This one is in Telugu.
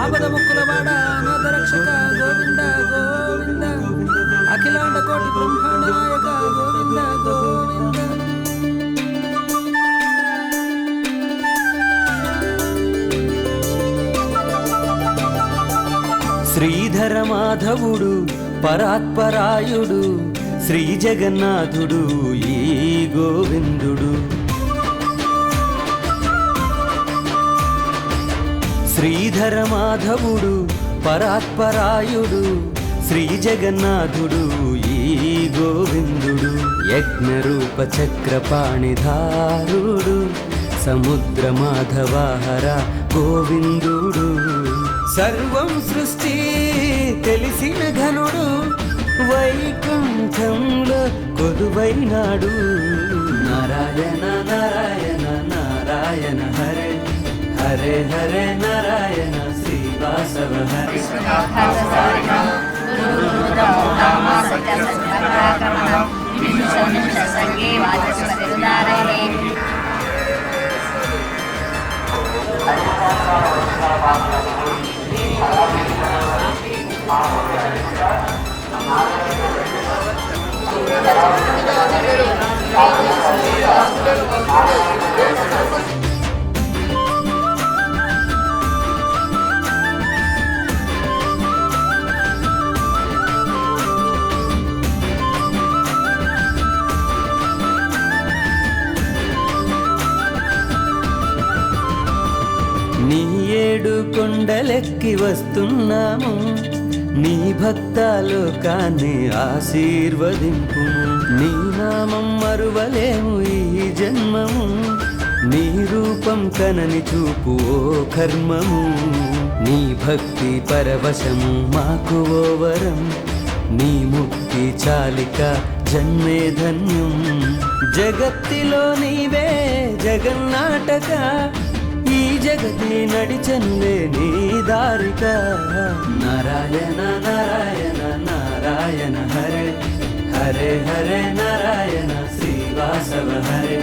ఆపద ముక్కులవాడ అనాథ రక్షక గోవింద గోవింద అఖిలాండ కోటి బ్రహ్మాండ నాయక గోవింద గోవింద. శ్రీధర మాధవుడు పరాత్పరాయుడు శ్రీ జగన్నాథుడు ఈ గోవిందుడు. శ్రీధర మాధవుడు పరాత్పరాయుడు శ్రీ జగన్నాథుడు ఈ గోవిందుడు. యజ్ఞరూప చక్రపాణిధారుడు సముద్ర మాధవాహర గోవిందుడు. సర్వం సృష్టి తెలిసిన ఘనుడు వైకుంఠంలో కొలువైనాడు. నారాయణ నారాయణ నారాయణ హరే హరే హరే నారాయణ శ్రీవాసవ హరే. నీ ఏడు కొండలెక్కి వస్తున్నాము నీ భక్తలోకాన్ని ఆశీర్వదింపు. నీ నామం మరువలేము ఈ జన్మము నీ రూపం కనని చూపు ఓ కర్మము. నీ భక్తి పరవశము మాకు ఓ వరం నీ ముక్తి చాలిక జన్మే ధన్యం. జగత్తిలో నీవే జగన్నాటక ఈ జగతి నడిచనులే నీ దారిక. నారాయణ నారాయణ నారాయణ హరే హరే హరే నారాయణ శ్రీవాసవ హరే.